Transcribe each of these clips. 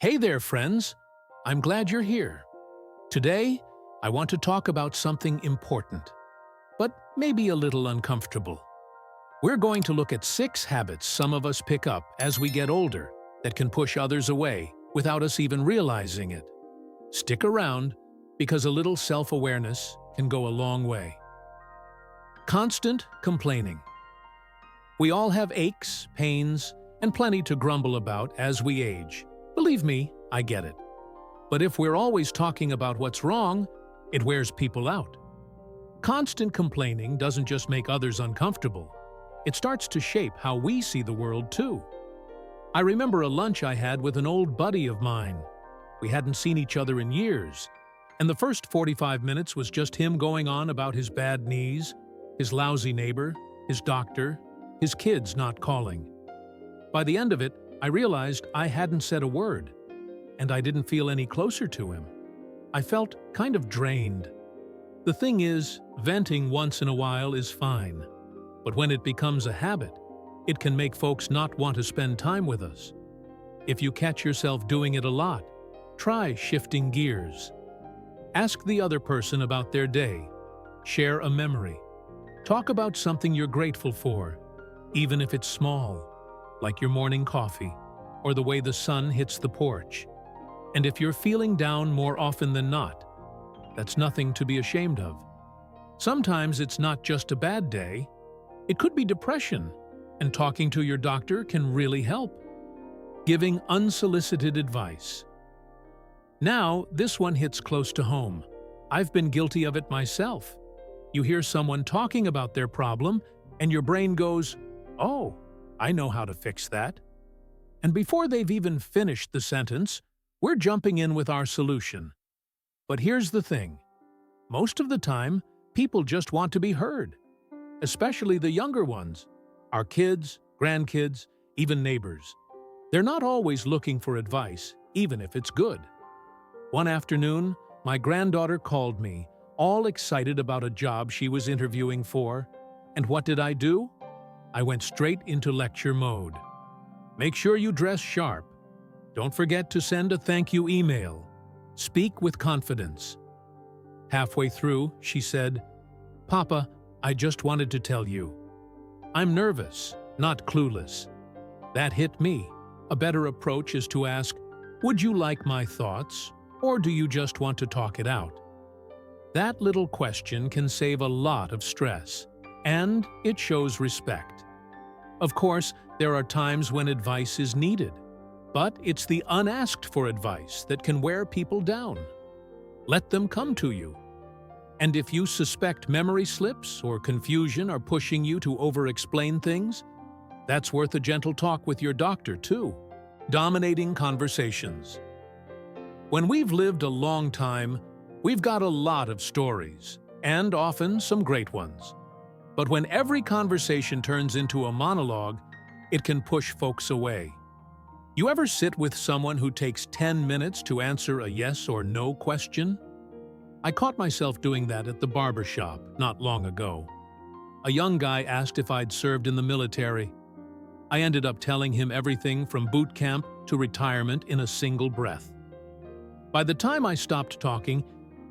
Hey there, friends. I'm glad you're here. Today, I want to talk about something important, but maybe a little uncomfortable. We're going to look at 6 habits some of us pick up as we get older that can push others away without us even realizing it. Stick around, because a little self-awareness can go a long way. Constant complaining. We all have aches, pains, and plenty to grumble about as we age. Believe me, I get it. But if we're always talking about what's wrong, it wears people out. Constant complaining doesn't just make others uncomfortable. It starts to shape how we see the world too. I remember a lunch I had with an old buddy of mine. We hadn't seen each other in years, and the first 45 minutes was just him going on about his bad knees, his lousy neighbor, his doctor, his kids not calling. By the end of it, I realized I hadn't said a word, and I didn't feel any closer to him. I felt kind of drained. The thing is, venting once in a while is fine, but when it becomes a habit, it can make folks not want to spend time with us. If you catch yourself doing it a lot, try shifting gears. Ask the other person about their day. Share a memory. Talk about something you're grateful for, even if it's small, like your morning coffee or the way the sun hits the porch. And if you're feeling down more often than not, that's nothing to be ashamed of. Sometimes it's not just a bad day. It could be depression, and talking to your doctor can really help. Giving unsolicited advice. Now, this one hits close to home. I've been guilty of it myself. You hear someone talking about their problem, and your brain goes, "Oh, I know how to fix that." And before they've even finished the sentence, we're jumping in with our solution. But here's the thing. Most of the time, people just want to be heard, especially the younger ones, our kids, grandkids, even neighbors. They're not always looking for advice, even if it's good. One afternoon, my granddaughter called me, all excited about a job she was interviewing for. And what did I do? I went straight into lecture mode. Make sure you dress sharp. Don't forget to send a thank you email. Speak with confidence. Halfway through, she said, "Papa, I just wanted to tell you. I'm nervous, not clueless." That hit me. A better approach is to ask, "Would you like my thoughts, or do you just want to talk it out?" That little question can save a lot of stress, and it shows respect. Of course, there are times when advice is needed, but it's the unasked for advice that can wear people down. Let them come to you. And if you suspect memory slips or confusion are pushing you to over-explain things, that's worth a gentle talk with your doctor too. Dominating conversations. When we've lived a long time, we've got a lot of stories, and often some great ones. But when every conversation turns into a monologue, it can push folks away. You ever sit with someone who takes 10 minutes to answer a yes or no question? I caught myself doing that at the barber shop not long ago. A young guy asked if I'd served in the military. I ended up telling him everything from boot camp to retirement in a single breath. By the time I stopped talking,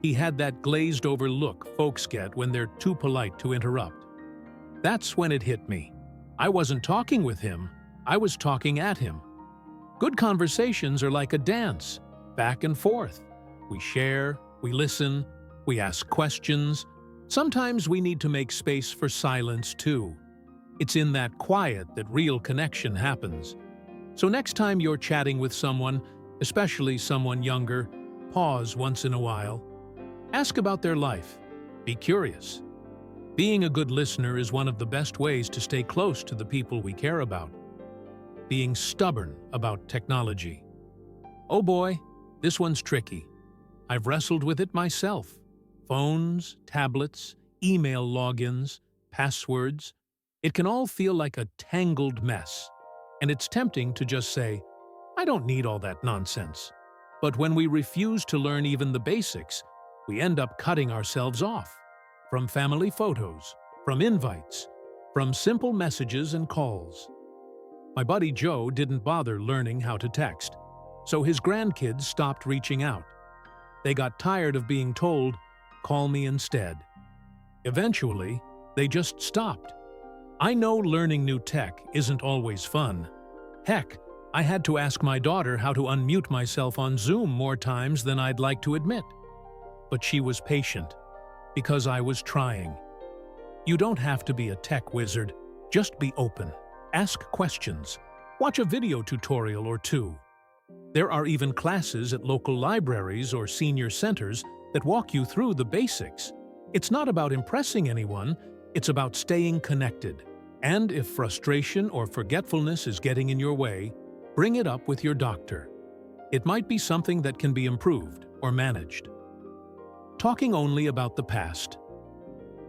he had that glazed-over look folks get when they're too polite to interrupt. That's when it hit me. I wasn't talking with him, I was talking at him. Good conversations are like a dance, back and forth. We share, we listen, we ask questions. Sometimes we need to make space for silence too. It's in that quiet that real connection happens. So next time you're chatting with someone, especially someone younger, pause once in a while. Ask about their life. Be curious. Being a good listener is one of the best ways to stay close to the people we care about. Being stubborn about technology. Oh boy, this one's tricky. I've wrestled with it myself. Phones, tablets, email logins, passwords. It can all feel like a tangled mess. And it's tempting to just say, "I don't need all that nonsense." But when we refuse to learn even the basics, we end up cutting ourselves off. From family photos, from invites, from simple messages and calls. My buddy Joe didn't bother learning how to text. so his grandkids stopped reaching out. They got tired of being told, "Call me instead." Eventually, they just stopped. I know learning new tech isn't always fun. Heck, I had to ask my daughter how to unmute myself on Zoom more times than I'd like to admit. But she was patient, because I was trying. You don't have to be a tech wizard, just be open. Ask questions. Watch a video tutorial or two. There are even classes at local libraries or senior centers that walk you through the basics. It's not about impressing anyone, it's about staying connected. And if frustration or forgetfulness is getting in your way, bring it up with your doctor. It might be something that can be improved or managed. Talking only about the past.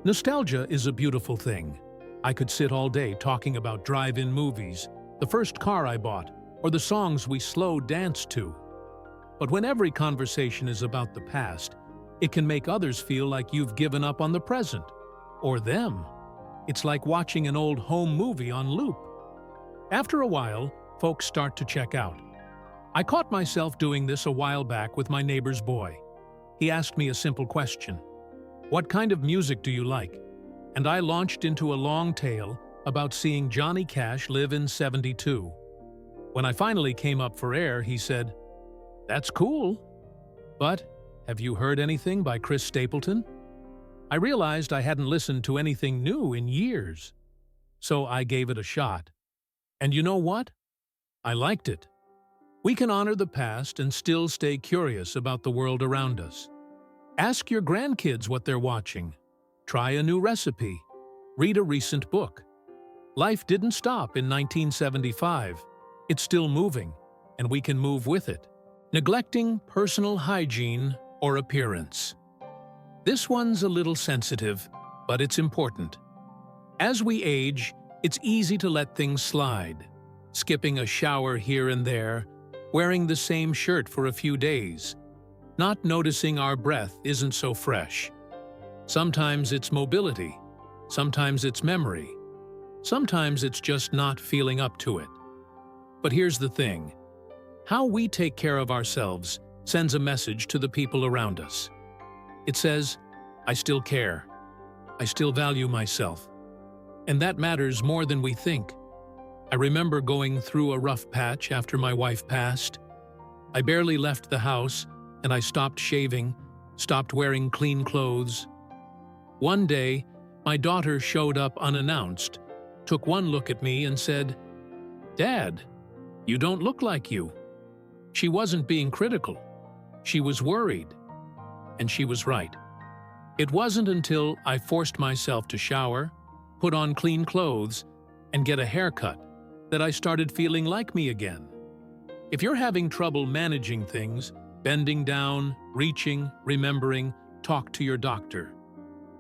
Nostalgia is a beautiful thing. I could sit all day talking about drive-in movies, the first car I bought, or the songs we slow danced to. But when every conversation is about the past, it can make others feel like you've given up on the present, or them. It's like watching an old home movie on loop. After a while, folks start to check out. I caught myself doing this a while back with my neighbor's boy. He asked me a simple question. "What kind of music do you like?" And I launched into a long tale about seeing Johnny Cash live in '72. When I finally came up for air, he said, "That's cool. But have you heard anything by Chris Stapleton?" I realized I hadn't listened to anything new in years. So I gave it a shot. And you know what? I liked it. We can honor the past and still stay curious about the world around us. Ask your grandkids what they're watching. Try a new recipe. Read a recent book. Life didn't stop in 1975. It's still moving, and we can move with it. Neglecting personal hygiene or appearance. This one's a little sensitive, but it's important. As we age, it's easy to let things slide. Skipping a shower here and there, wearing the same shirt for a few days, not noticing our breath isn't so fresh. Sometimes it's mobility, sometimes it's memory, sometimes it's just not feeling up to it. But here's the thing. How we take care of ourselves sends a message to the people around us. It says, "I still care. I still value myself." And that matters more than we think. I remember going through a rough patch after my wife passed. I barely left the house, and I stopped shaving, stopped wearing clean clothes. One day, my daughter showed up unannounced, took one look at me and said, "Dad, you don't look like you." She wasn't being critical. She was worried. And she was right. It wasn't until I forced myself to shower, put on clean clothes, and get a haircut that I started feeling like me again. If you're having trouble managing things, bending down, reaching, remembering, talk to your doctor.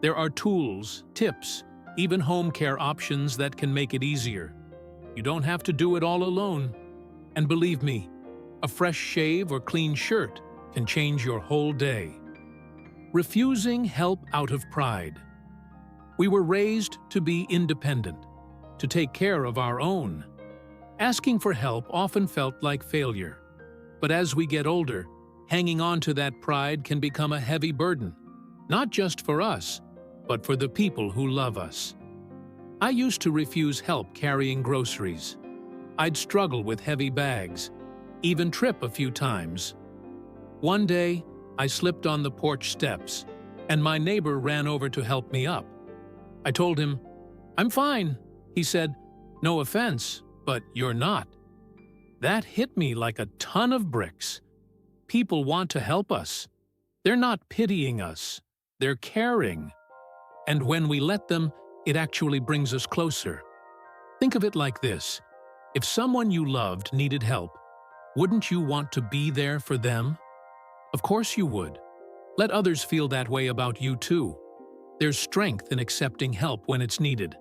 There are tools, tips, even home care options that can make it easier. You don't have to do it all alone. And believe me, a fresh shave or clean shirt can change your whole day. Refusing help out of pride. We were raised to be independent, to take care of our own. Asking for help often felt like failure. But as we get older, hanging on to that pride can become a heavy burden, not just for us, but for the people who love us. I used to refuse help carrying groceries. I'd struggle with heavy bags, even trip a few times. One day, I slipped on the porch steps, and my neighbor ran over to help me up. I told him, "I'm fine." He said, "No offense, but you're not." That hit me like a ton of bricks. People want to help us. They're not pitying us. They're caring. And when we let them, it actually brings us closer. Think of it like this. If someone you loved needed help, wouldn't you want to be there for them? Of course you would. Let others feel that way about you too. There's strength in accepting help when it's needed.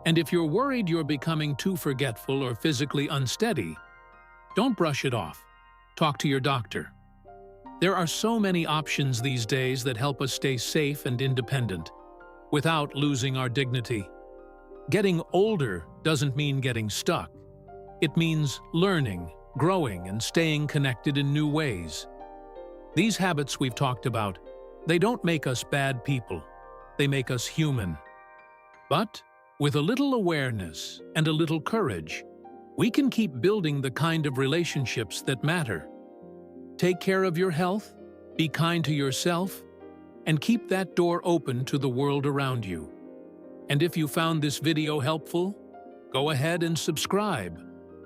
And if you're worried you're becoming too forgetful or physically unsteady, don't brush it off. Talk to your doctor. There are so many options these days that help us stay safe and independent, without losing our dignity. Getting older doesn't mean getting stuck. It means learning, growing and staying connected in new ways. These habits we've talked about, they don't make us bad people. They make us human. But with a little awareness and a little courage, we can keep building the kind of relationships that matter. Take care of your health, be kind to yourself, and keep that door open to the world around you. And if you found this video helpful, go ahead and subscribe,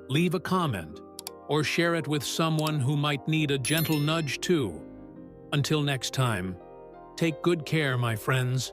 leave a comment, or share it with someone who might need a gentle nudge too. Until next time, take good care, my friends.